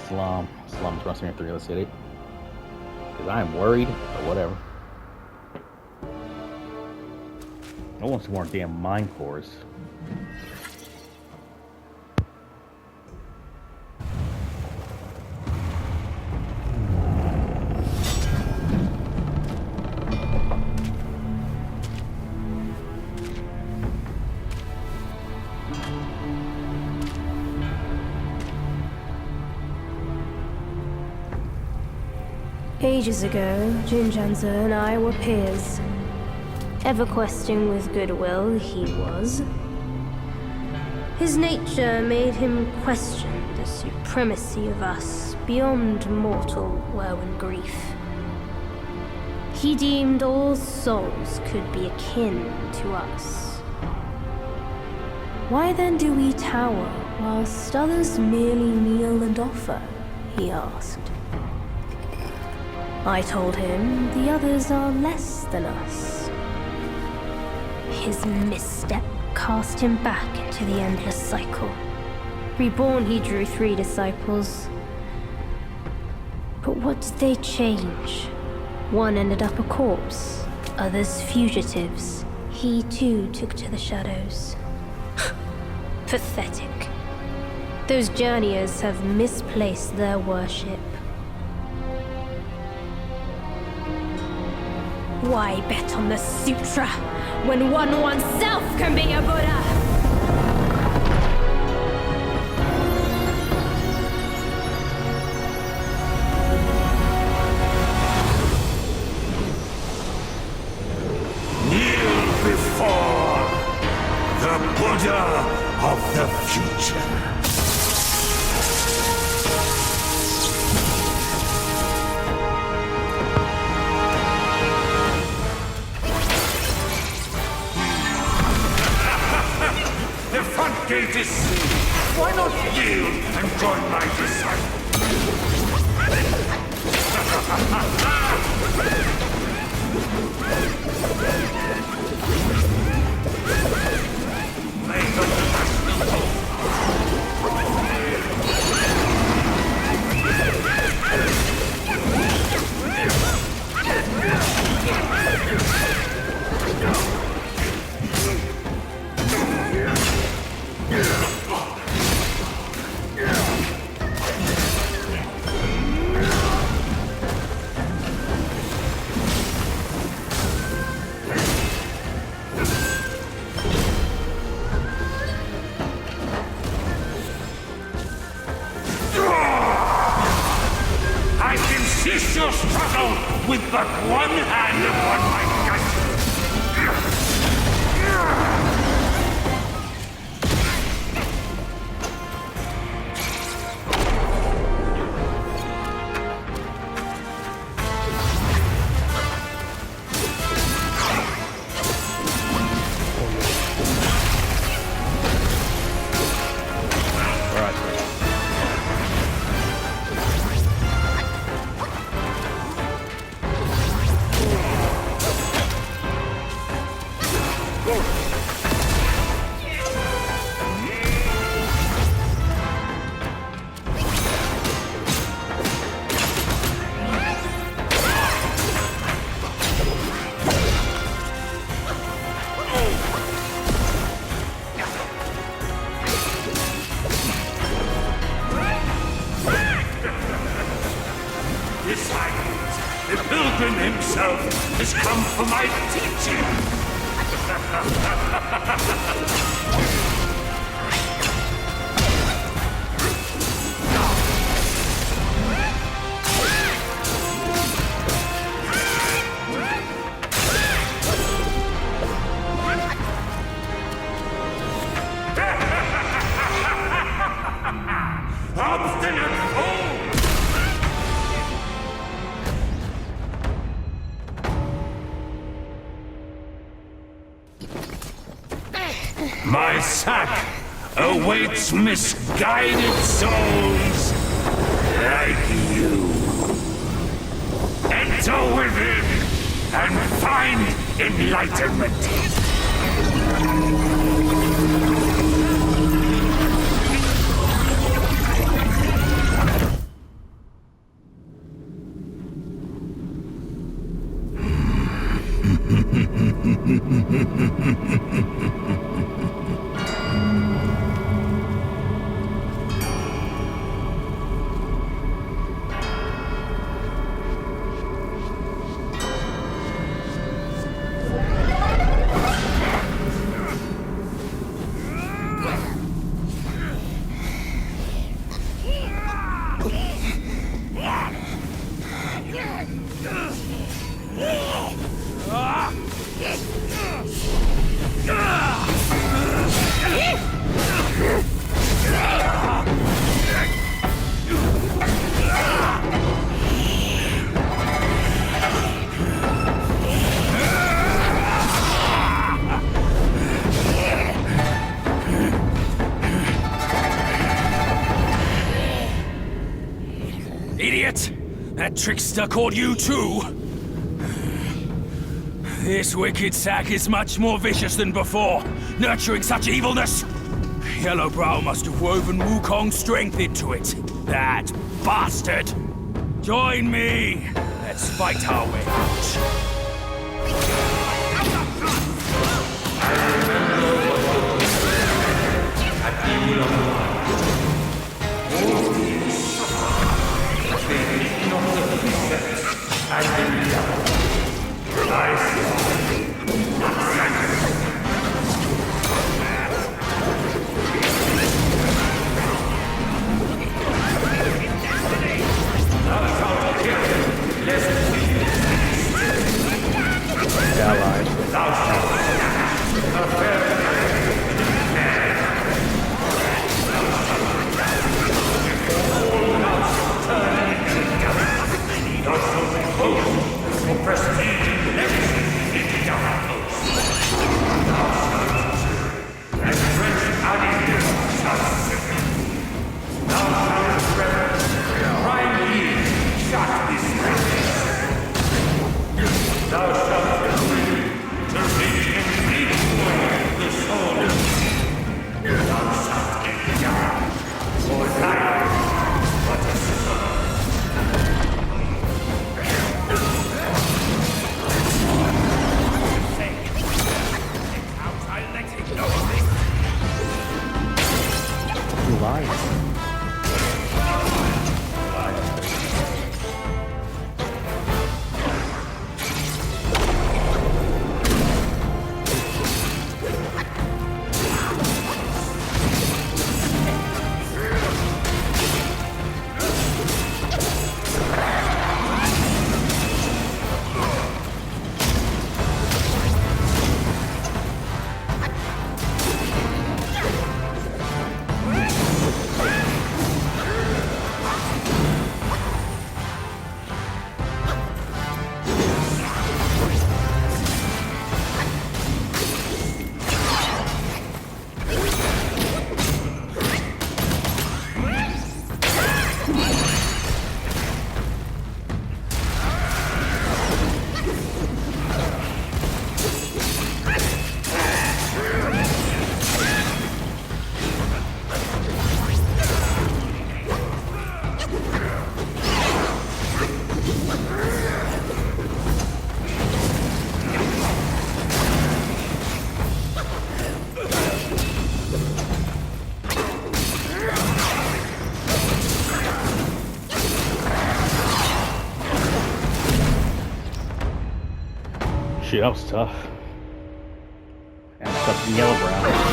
Slums rushing through the city. Because I am worried, but whatever. I want some more damn mine cores. Ages ago, Jinjanza and I were peers. Ever questing with goodwill, he was. His nature made him question the supremacy of us beyond mortal woe and grief. He deemed all souls could be akin to us. Why then do we tower whilst others merely kneel and offer? He asked. I told him the others are less than us. His misstep cast him back into the endless cycle. Reborn, he drew 3 disciples. But what did they change? One ended up a corpse, others fugitives. He too took to the shadows. Pathetic. Those journeyers have misplaced their worship. Why bet on the sutra when one oneself can be a Buddha? Kneel before the Buddha of the future. The front gate is sealed. Why not yield and join my disciples? May the national hope. I can cease your struggle with but one hand upon my gut. Disciples, the pilgrim himself has come for my teaching. Obstinate fool! My sack awaits misguided souls like you. Enter within and find enlightenment. Idiot! That trickster called you too! This wicked sack is much more vicious than before, nurturing such evilness! Yellowbrow must have woven Wukong's strength into it. That bastard! Join me! Let's fight our way out. Shit, that was tough. And stuff in yellow brown.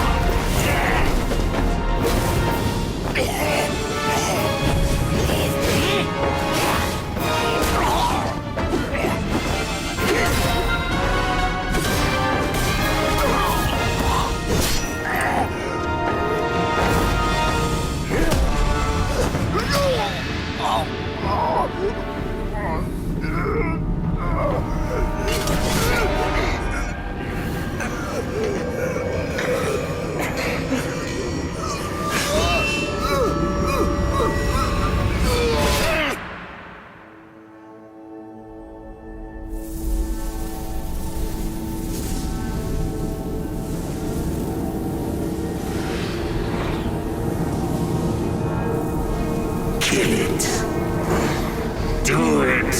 Do it!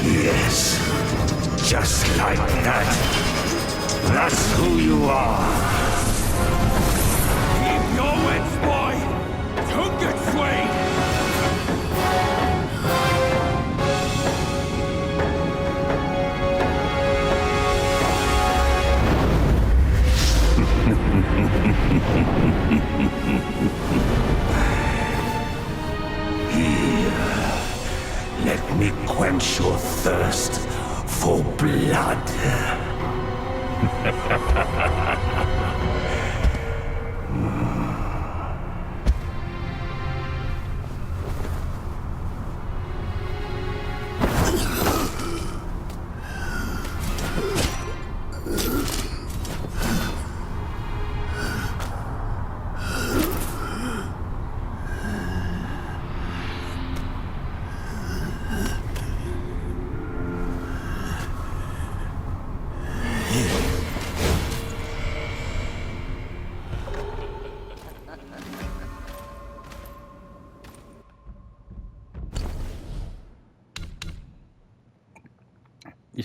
Yes, just like that. That's who you are. Keep your wits, boy! Don't get swayed! Here, let me quench your thirst for blood.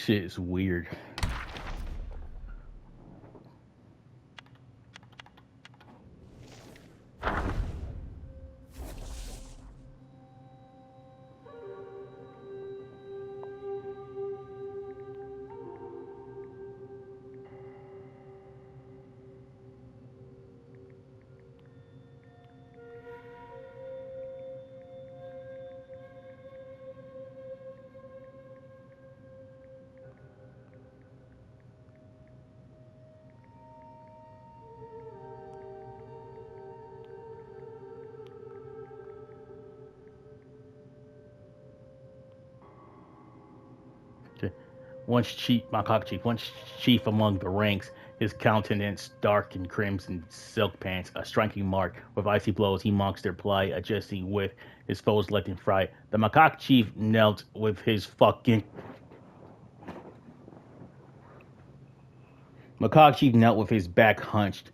shit is weird. Once chief among the ranks, his countenance dark in crimson silk pants, a striking mark. With icy blows, he mocks their plight, adjusting with his foes left in fright. The macaque chief knelt with his fucking. Macaque chief knelt with his back hunched,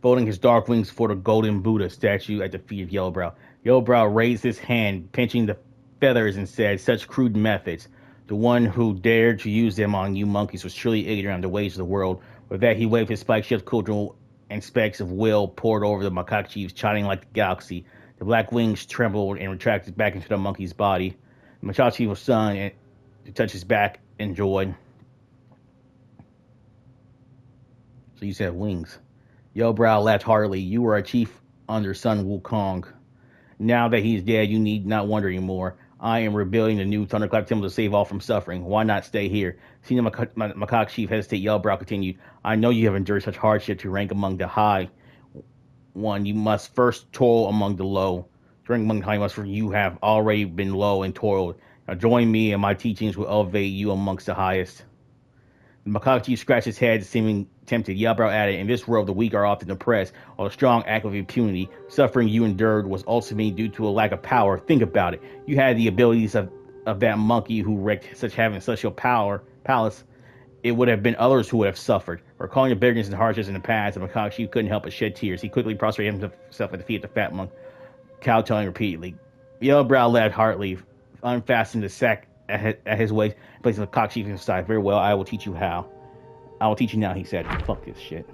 folding his dark wings for the golden Buddha statue at the feet of Yellowbrow. Yellowbrow raised his hand, pinching the feathers, and said, "Such crude methods. The one who dared to use them on you monkeys was truly ignorant of the ways of the world." With that, he waved his spike-shaped cudgel, and specks of will poured over the macaque chief, shining like the galaxy. The black wings trembled and retracted back into the monkey's body. The macaque chief was stunned to touch his back in joy. So you said wings. Yellowbrow laughed heartily. "You were a chief under Sun Wukong. Now that he's dead, you need not wonder anymore. I am rebuilding the new Thunderclap Temple to save all from suffering. Why not stay here?" Seeing the macaque chief hesitate, Yellowbrow continued, "I know you have endured such hardship to rank among the high one. You must first toil among the low. To rank among the high, you have already been low and toiled. Now join me, and my teachings will elevate you amongst the highest." The macaque chief scratched his head, seeming tempted. Yellowbrow added, "In this world, the weak are often oppressed, while the strong act with impunity. Suffering you endured was ultimately due to a lack of power. Think about it. You had the abilities of that monkey who wrecked having such a palace. It would have been others who would have suffered." Recalling the bitterness and harshness in the past, the macaque chief couldn't help but shed tears. He quickly prostrated himself at the feet of the fat monk, kowtowing repeatedly. Yellowbrow laughed heartily, unfastened the sack at his waist, and placed the macaque chief in his side. "Very well, I will teach you how. I will teach you now," he said. "Fuck this shit."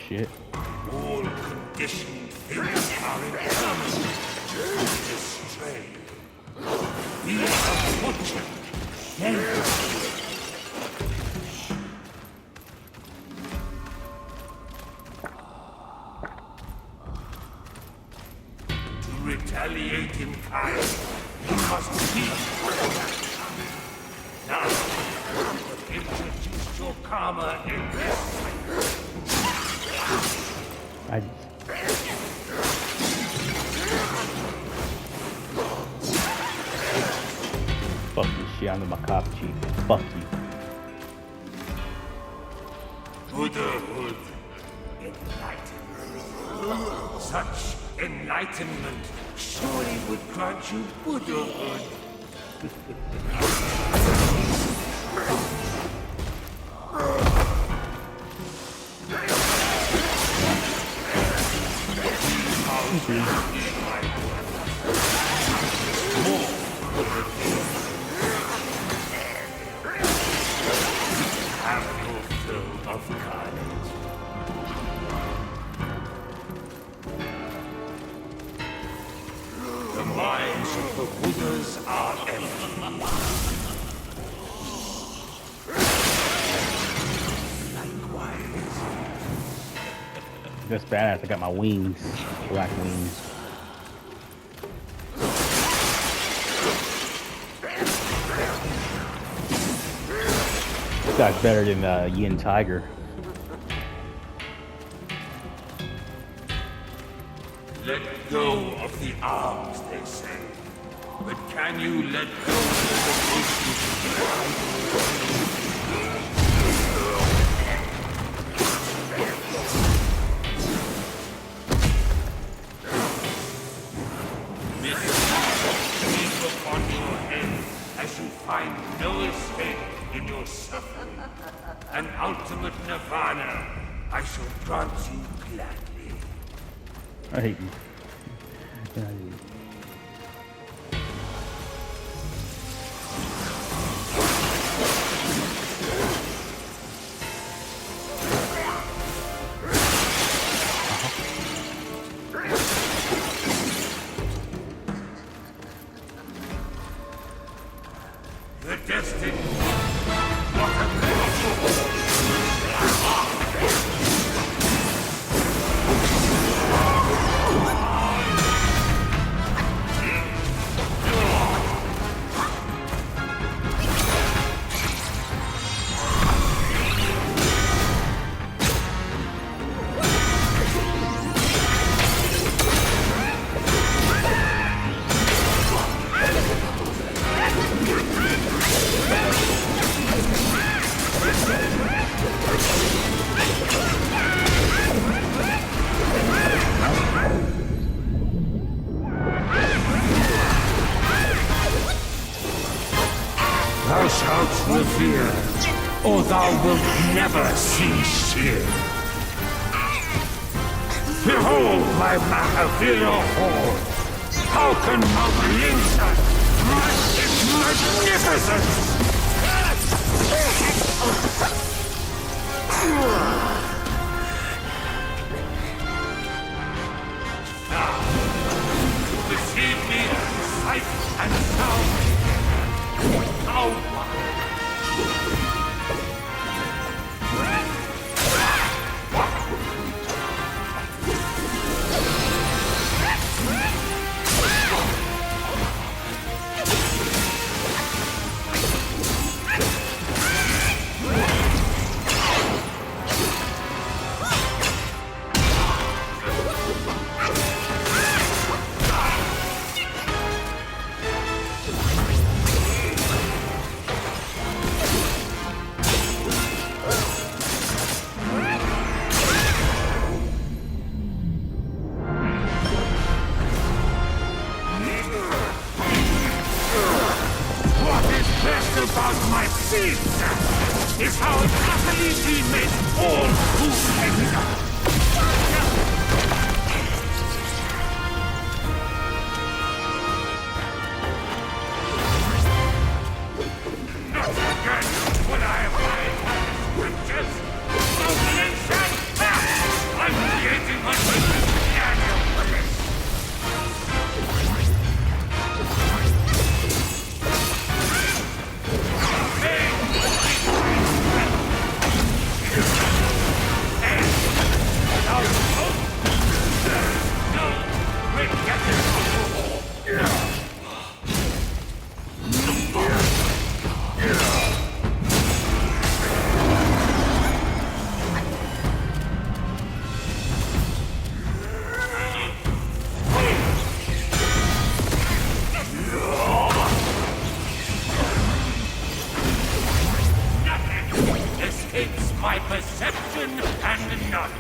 Shit. All conditioned things are impermanent. Stray. We are watching. To retaliate in kind, you must be. Now, introduce your karma in this. Fuck this shit, I'm the macaque chief. Fuck you. Buddhahood. Enlightenment. Such enlightenment surely would grant you Buddhahood. Have your fill of kindness. The mind The Buddhas are empty. Likewise. That's badass. I got my wings, black wings. This guy's better than Yin Tiger. Let go of the arms, they say. But can you let go of the Myth upon your head as you find no escape in your suffering. An ultimate nirvana I shall grant you gladly. I hate you. I hate you. The destined. What a miracle! Thou shalt revere, or thou wilt never cease here. Behold my Mahavira hall. How can Mount Lingsa match its magnificence? Now, receive me as sight and sound. About my seeds is how utterly we make all who enter. Not again would I abide by the scriptures. I'm creating my annual bliss. My perception and knowledge.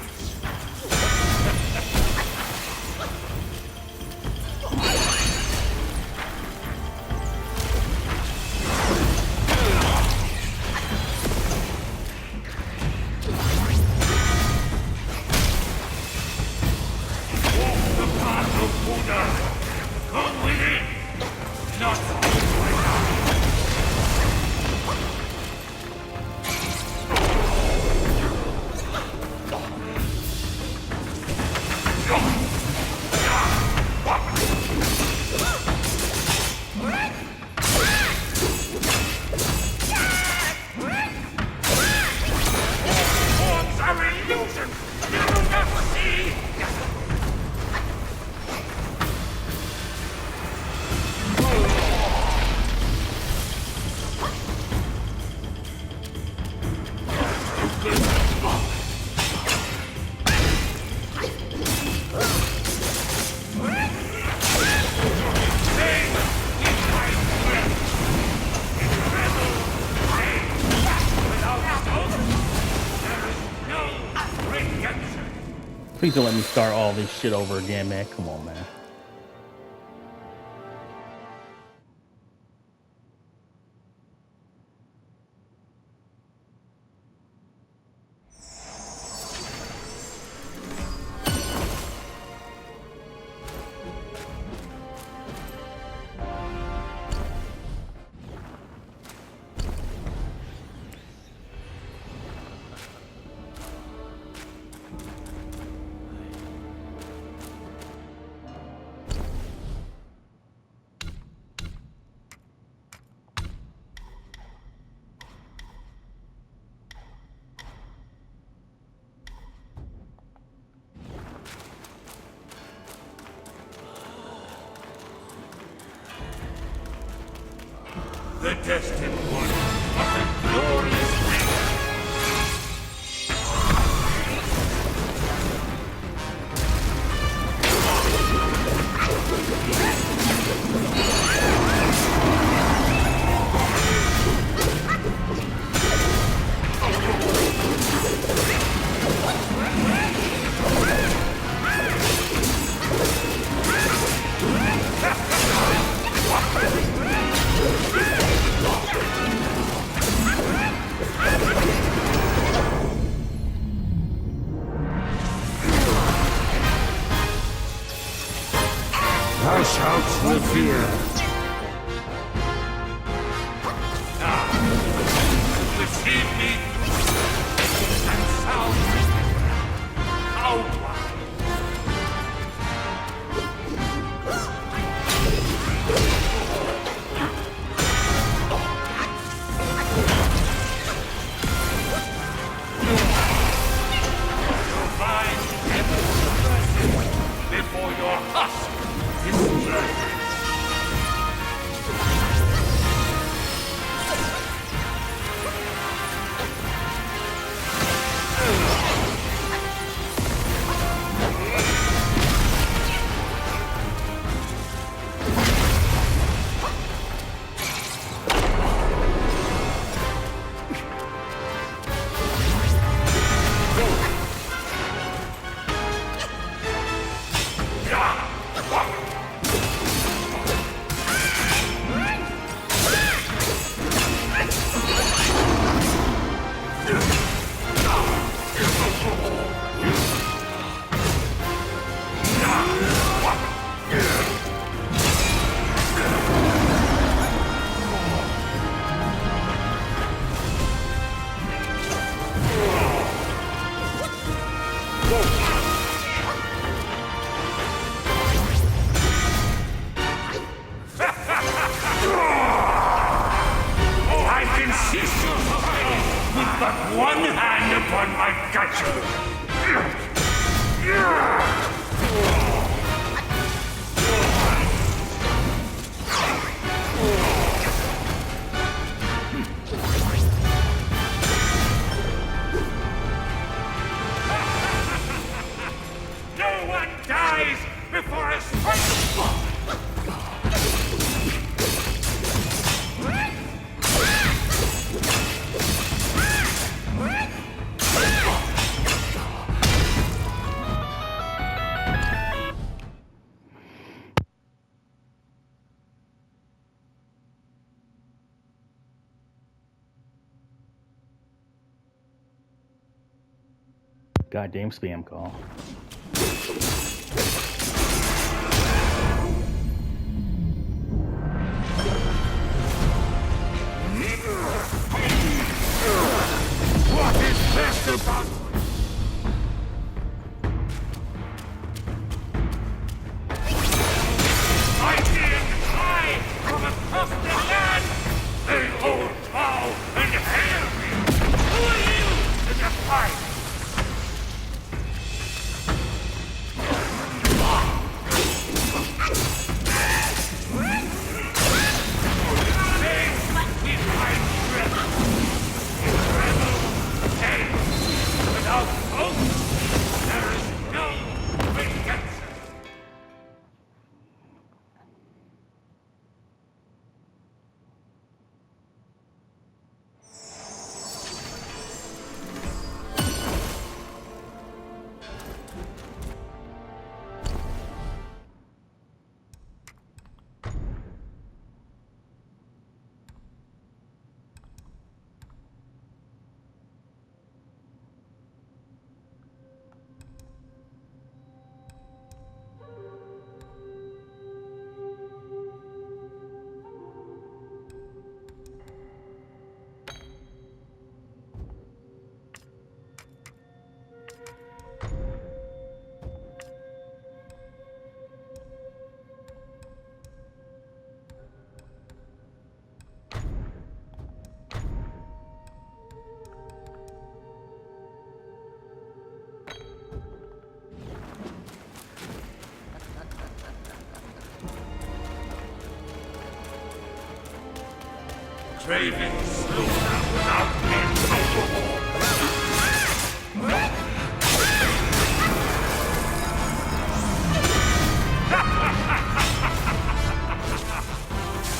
Walk the path of Buddha. Go within, not without. Please don't let me start all this shit over again, man. Come on, man. The destined one of the glorious race. Thou shalt revere. Receive me and sound power. Provide heaven's mercy before your husk. But one hand upon my gutture. No one dies before a strike. Goddamn spam call. What is this about? Mighty and high from across the land, they all bow and hail me. Who are you to defy? Draven slaughter without end.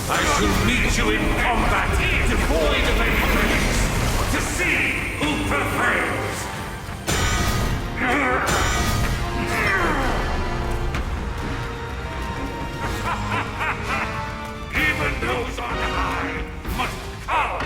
I shall meet you in combat, devoid of any limits, to see who prevails. Even those on high must cower.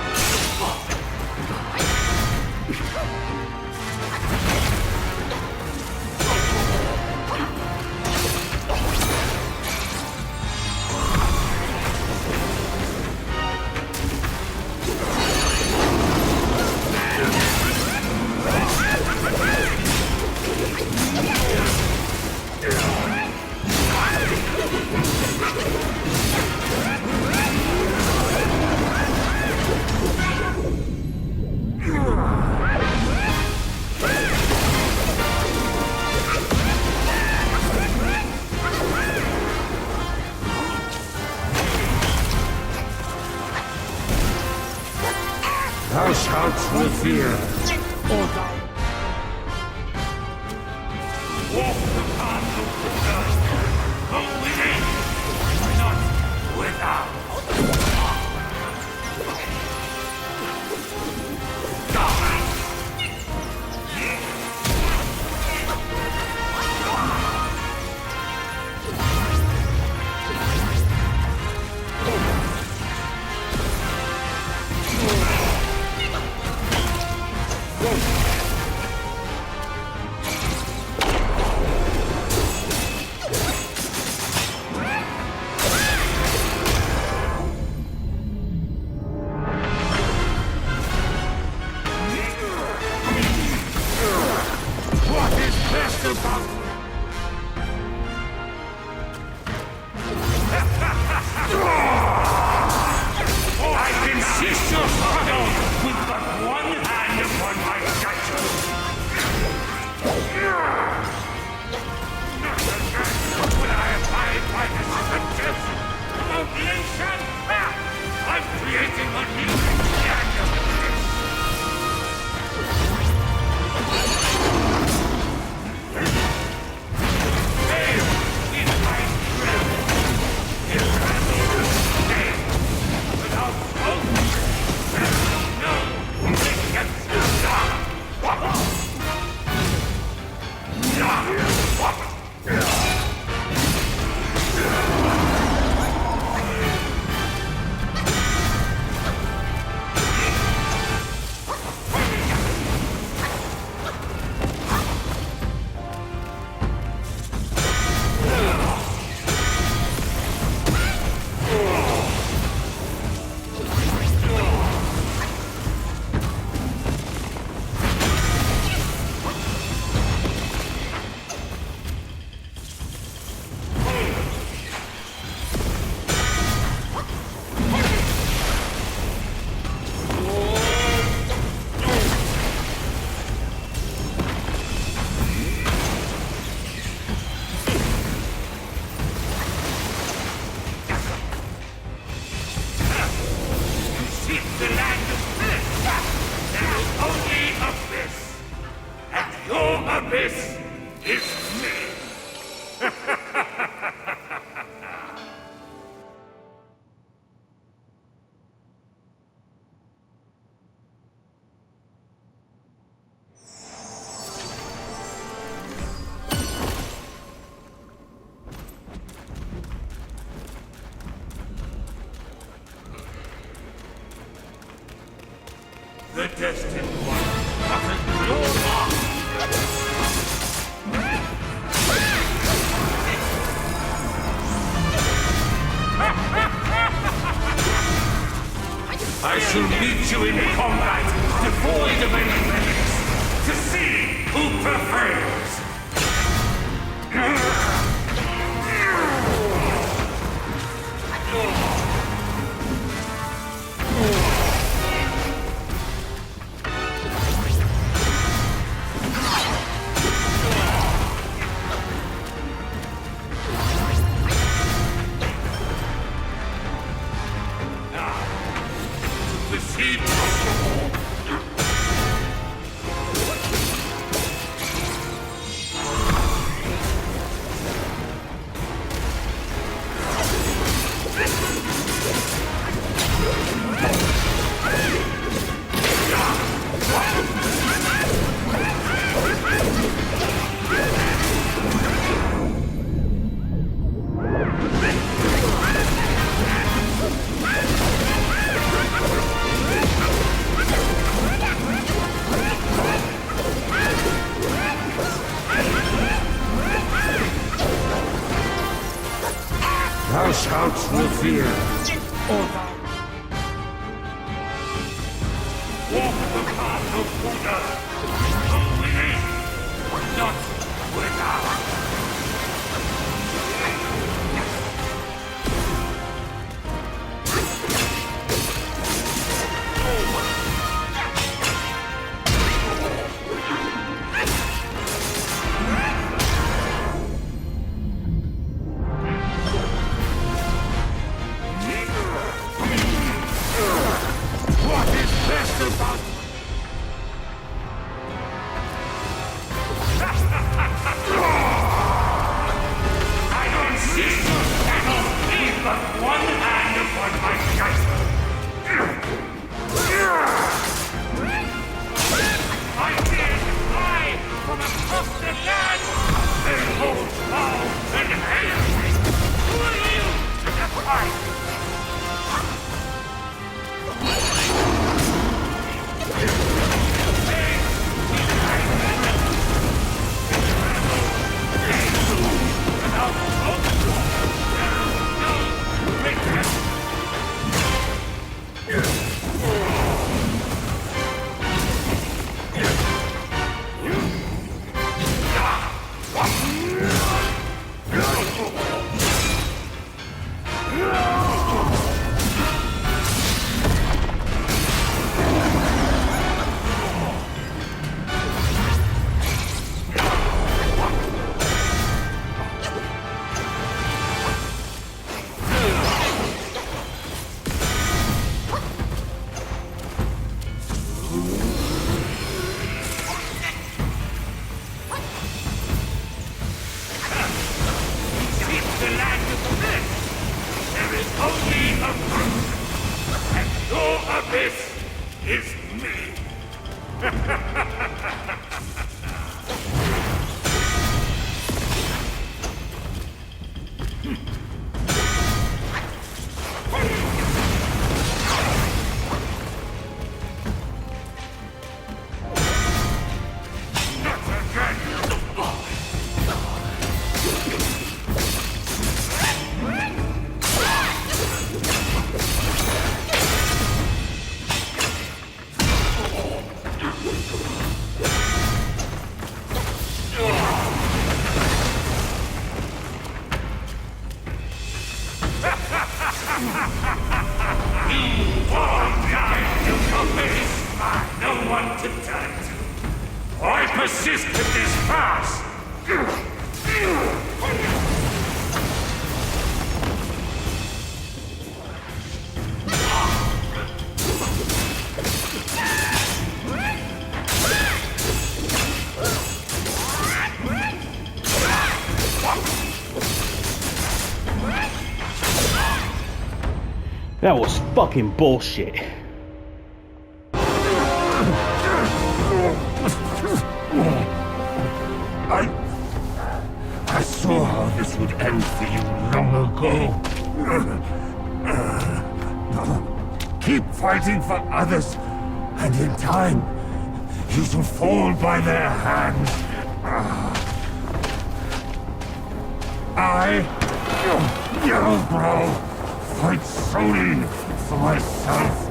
Thou shalt revere or die. Walk the path of the earth, but within, not without. What is best about I can seize your shadow with but one hand upon my statue. Not again will I abide by the scriptures of oblation. I'm creating a new standard. Hail in my strength. Without hope, no, it gets done. Seek the land of bliss. There is only abyss, and your abyss is me. The destined one utters your mark. I shall meet you in combat, devoid of any limits, to see who prevails. shouts will fear. Walk the path of Buddha. Only, not without. What is best about I don't cease to battle, leave but one hand upon my judgment. I dare fly from across the land, and hold bow and hail. Who are you to defy? Is me. No one to turn to. I persist with this pass. That was fucking bullshit. I saw how this would end for you long ago. Keep fighting for others, and in time, you shall fall by their hands. I, Yellowbrow, fight solely for myself.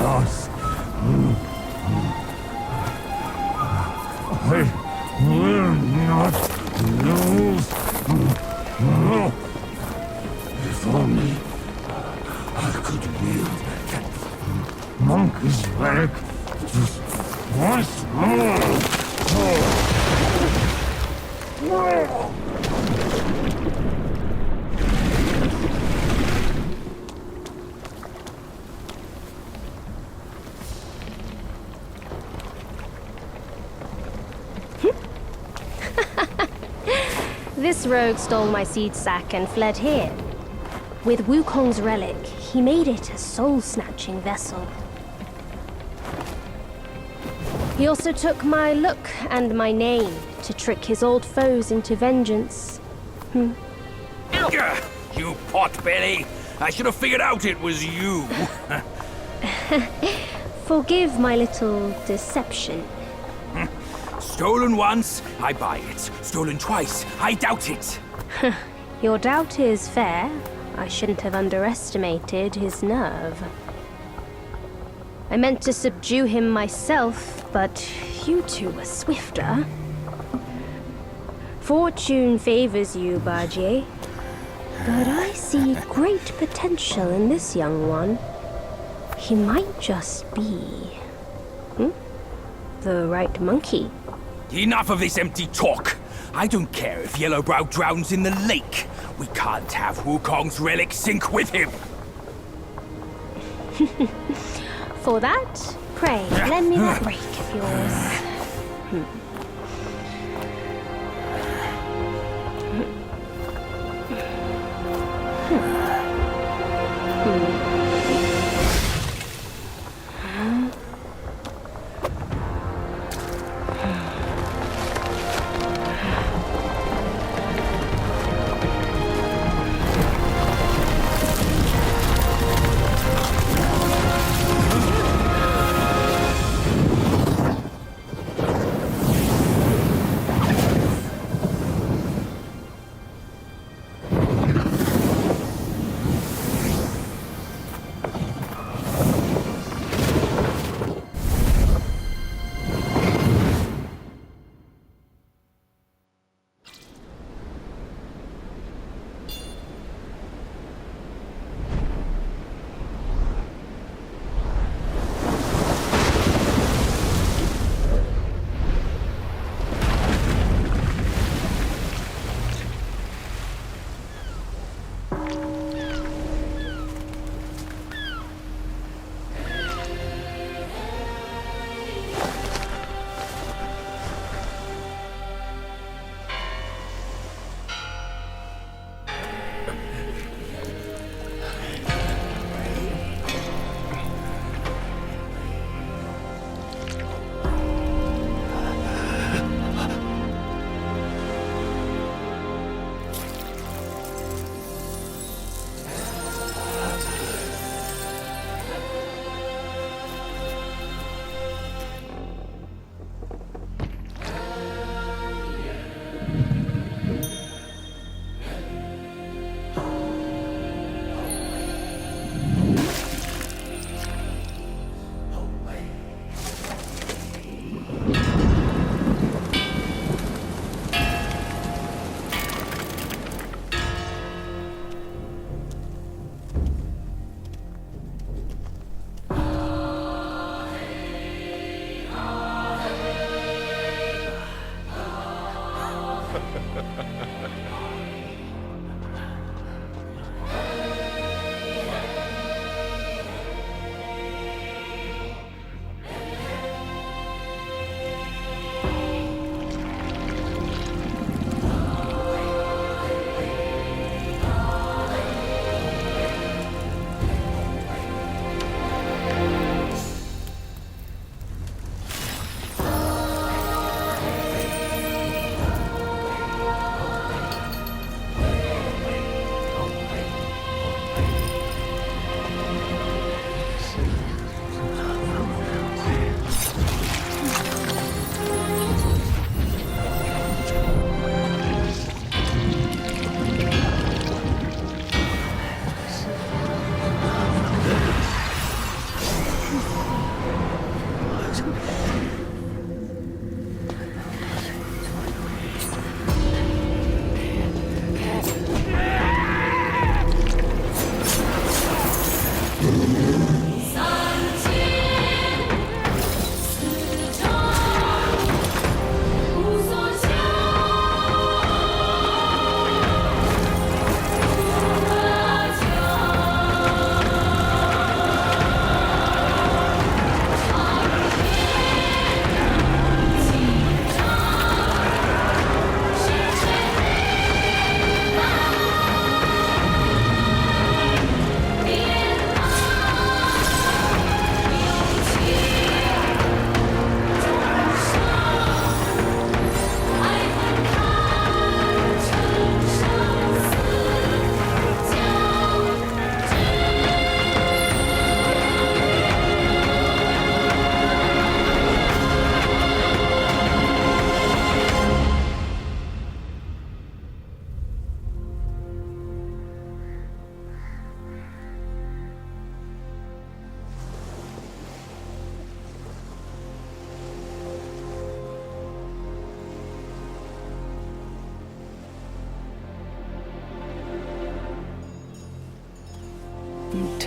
Lost. I will not lose. If only I could wield that monkey's leg just once more. This rogue stole my seed sack and fled here. With Wukong's relic, he made it a soul-snatching vessel. He also took my look and my name to trick his old foes into vengeance. You potbelly! I should have figured out it was you. Forgive my little deception. Stolen once, I buy it. Stolen twice, I doubt it. Your doubt is fair. I shouldn't have underestimated his nerve. I meant to subdue him myself, but you two were swifter. Fortune favors you, Bajie. But I see great potential in this young one. He might just be... the right monkey. Enough of this empty talk. I don't care if Yellowbrow drowns in the lake. We can't have Wukong's relic sink with him. For that, pray, lend me that rake of yours.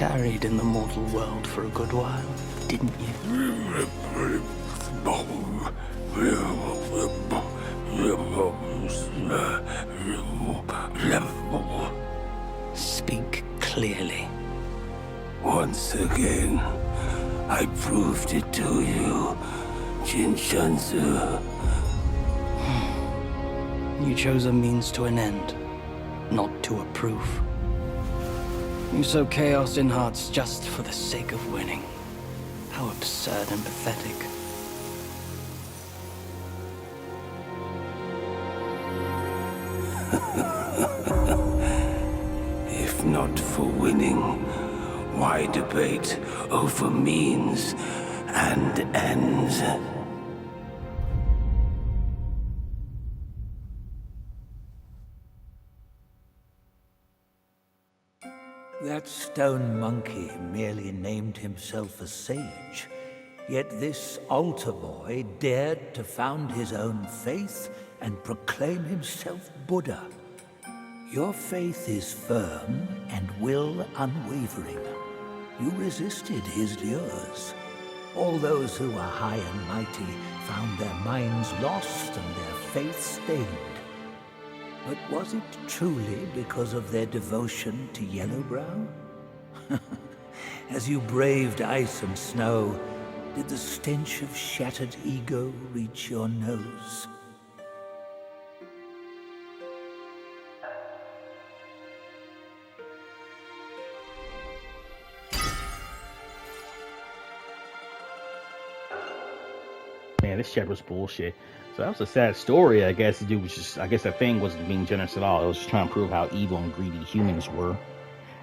tarried in the mortal world for a good while, didn't you? Speak clearly. Once again, I proved it to you, Jin Shanzu. You chose a means to an end, not to a proof. You sow chaos in hearts just for the sake of winning. How absurd and pathetic. If not for winning, why debate over means and ends? That stone monkey merely named himself a sage, yet this altar boy dared to found his own faith and proclaim himself Buddha. Your faith is firm and will unwavering. You resisted his lures. All those who are high and mighty found their minds lost and their faith stained. But was it truly because of their devotion to Yellowbrow? As you braved ice and snow, did the stench of shattered ego reach your nose? Man, this chapter was bullshit. So that was a sad story, I guess. The dude was just, I guess that thing wasn't being generous at all. It was just trying to prove how evil and greedy humans were.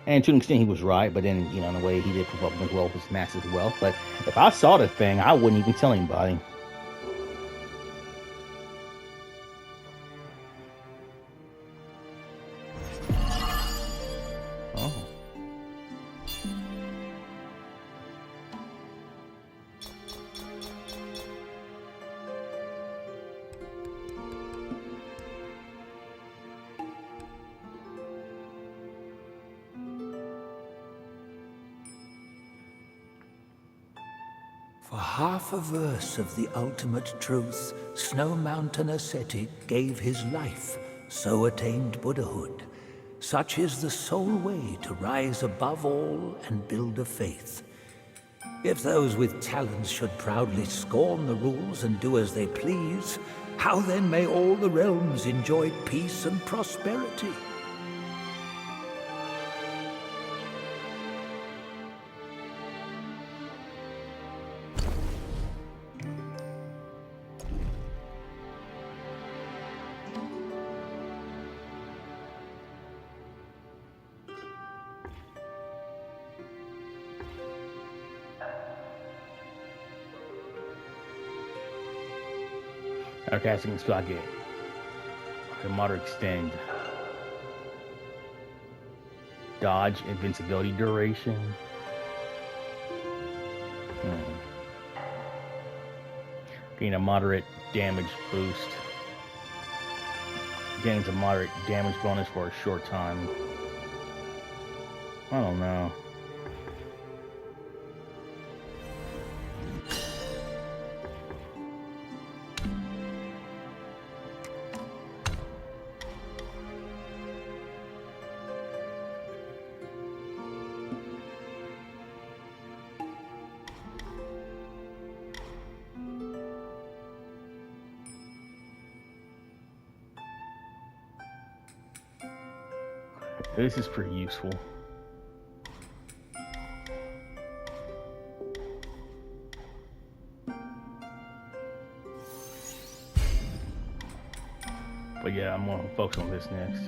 And to an extent, he was right, but then, in a way, he did prove up as well with his massive wealth. But if I saw the thing, I wouldn't even tell anybody. Oh. For half a verse of the ultimate truth, Snow Mountain ascetic gave his life, so attained Buddhahood. Such is the sole way to rise above all and build a faith. If those with talents should proudly scorn the rules and do as they please, how then may all the realms enjoy peace and prosperity? Our casting spell I get. Okay, moderate extend. Dodge invincibility duration. Gain a moderate damage boost. Gains a moderate damage bonus for a short time. I don't know. This is pretty useful. But yeah, I'm gonna focus on this next.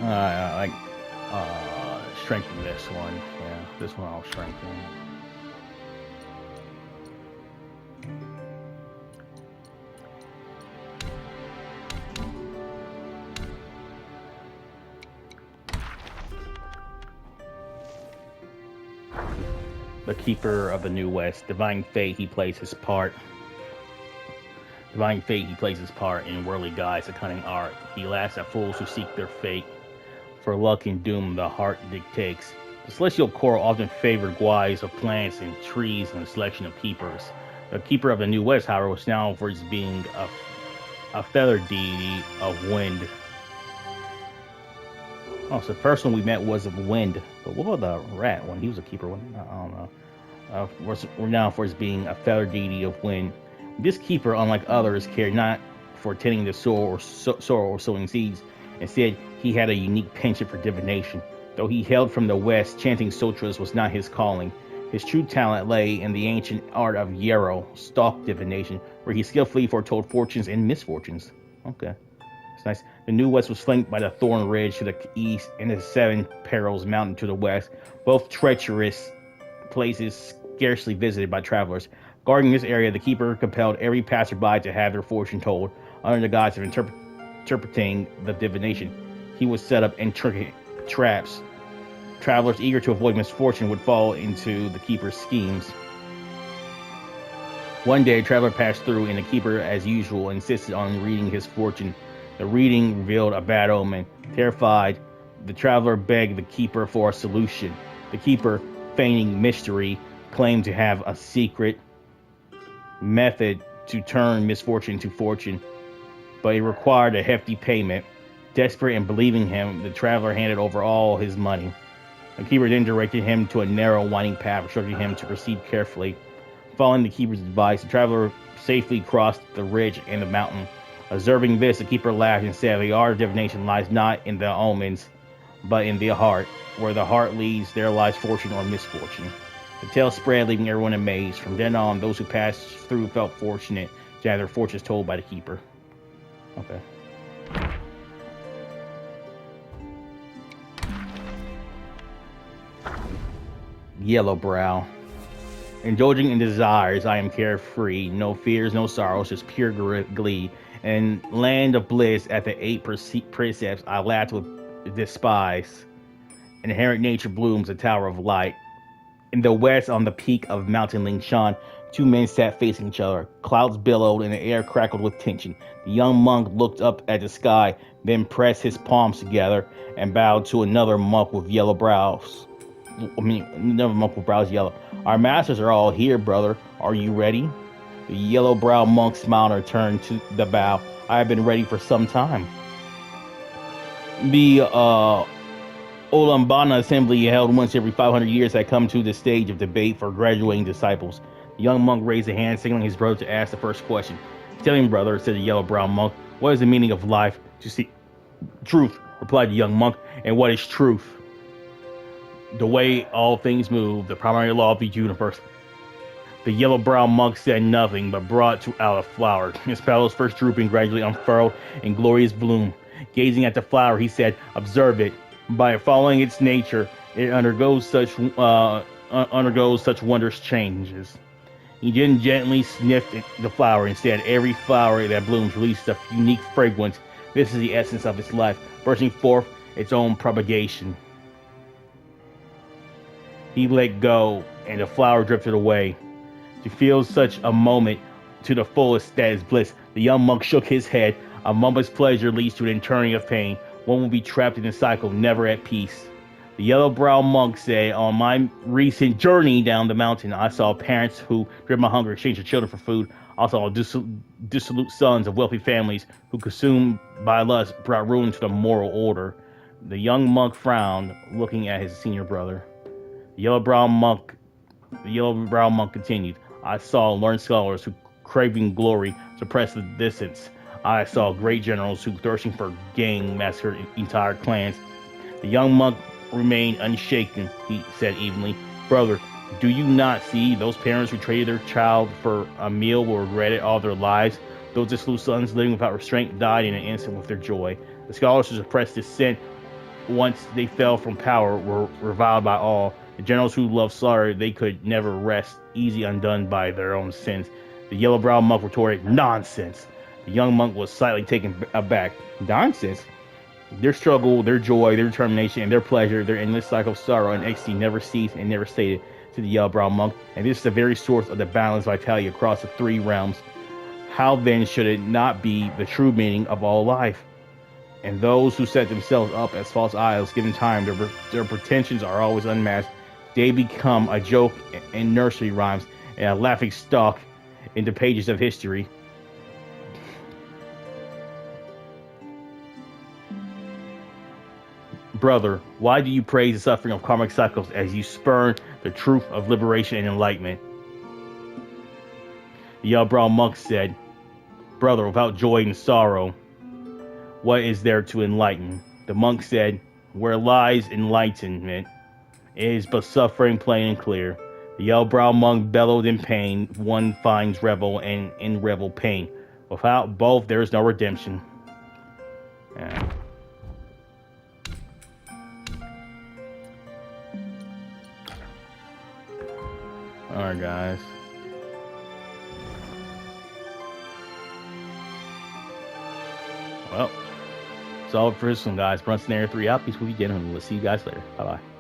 Like strengthen this one. Yeah, this one I'll strengthen. The Keeper of the New West. Divine fate, he plays his part. Divine fate, he plays his part in worldly guise, a cunning art. He laughs at fools who seek their fate. For luck and doom, the heart dictates. The celestial court often favored guise of plants and trees and a selection of keepers. The Keeper of the New West, however, was known for his being a feathered deity of wind. Oh, so the first one we met was of wind. But what about the rat one? He was a keeper one. I don't know. We're now for his being a feathered deity of wind. This keeper, unlike others, cared not for tending the soil or sowing seeds. Instead, he had a unique penchant for divination. Though he hailed from the west, chanting sutras was not his calling. His true talent lay in the ancient art of yarrow, stalk divination, where he skillfully foretold fortunes and misfortunes. Okay. Nice. The New West was flanked by the Thorn Ridge to the east and the Seven Perils Mountain to the west, both treacherous places scarcely visited by travelers. Guarding this area, the keeper compelled every passerby to have their fortune told, under the guise of interpreting the divination. He would set up intricate traps. Travelers eager to avoid misfortune would fall into the keeper's schemes. One day, a traveler passed through, and the keeper, as usual, insisted on reading his fortune. The reading revealed a bad omen. Terrified, the traveler begged the keeper for a solution. The keeper, feigning mystery, claimed to have a secret method to turn misfortune to fortune, but it required a hefty payment. Desperate in believing him, the traveler handed over all his money. The keeper then directed him to a narrow, winding path, instructing him to proceed carefully. Following the keeper's advice, the traveler safely crossed the ridge and the mountain. Observing this, the keeper laughed and said, "The art of divination lies not in the omens, but in the heart. Where the heart leads, there lies fortune or misfortune." The tale spread, leaving everyone amazed. From then on, those who passed through felt fortunate to have their fortunes told by the keeper. Okay. Yellowbrow. Indulging in desires, I am carefree. No fears, no sorrows, just pure glee. And land of bliss at the 8 precepts I laughed with despise. Inherent nature blooms a tower of light. In the west, on the peak of Mountain Lingshan, two men sat facing each other. Clouds billowed and the air crackled with tension. The young monk looked up at the sky, then pressed his palms together and bowed to another monk with yellow brows. Another monk with brows yellow. "Our masters are all here, brother. Are you ready?" The yellow-browed monk smiled and returned to the bow. "I have been ready for some time." The Olambana assembly held once every 500 years had come to the stage of debate for graduating disciples. The young monk raised a hand, signaling his brother to ask the first question. "Tell me, brother," said the yellow-browed monk, "what is the meaning of life?" "To seek truth," replied the young monk. "And what is truth?" "The way all things move, the primary law of the universe." The yellow-browed monk said nothing, but brought out a flower. His petals, first drooping, gradually unfurled in glorious bloom. Gazing at the flower, he said, "Observe it. By following its nature, it undergoes such wondrous changes." He then gently sniffed the flower and said, "Every flower that blooms releases a unique fragrance. This is the essence of its life, bursting forth its own propagation." He let go, and the flower drifted away. To feel such a moment to the fullest, that is bliss. The young monk shook his head. A moment's pleasure leads to an eternity of pain. One will be trapped in a cycle, never at peace. The yellow-browed monk said, "On my recent journey down the mountain, I saw parents who, driven by hunger, exchanged their children for food. I saw dissolute sons of wealthy families who, consumed by lust, brought ruin to the moral order." The young monk frowned, looking at his senior brother. The yellow-browed monk continued, "I saw learned scholars who, craving glory, suppressed the dissents. I saw great generals who, thirsting for gain, massacred entire clans." The young monk remained unshaken. He said evenly, "Brother, do you not see those parents who traded their child for a meal will regret it all their lives? Those dissolute sons living without restraint died in an instant with their joy. The scholars who suppressed dissent once they fell from power, were reviled by all. The generals who loved slaughter, they could never rest easy undone by their own sins. The yellow-browed monk retorted, "Nonsense!" The young monk was slightly taken aback. "Nonsense?" Their struggle, their joy, their determination, and their pleasure, their endless cycle of sorrow and ecstasy never ceased and never stated, to the yellow-browed monk, and this is the very source of the balance vitality across the three realms. How then should it not be the true meaning of all life? And those who set themselves up as false idols, given time, their pretensions are always unmasked. They become a joke in nursery rhymes and a laughing stock in the pages of history. Brother, why do you praise the suffering of karmic cycles as you spurn the truth of liberation and enlightenment? The yellow-browed monk said, "Brother, without joy and sorrow, what is there to enlighten?" The monk said, "Where lies enlightenment, it is but suffering plain and clear." The yellow-browed monk bellowed in pain. One finds revel, and in revel pain. Without both, there is no redemption. Yeah. Alright, guys. Well, that's all for this one, guys. Brunson Air 3 out. Peace with you, gentlemen. We'll see you guys later. Bye-bye.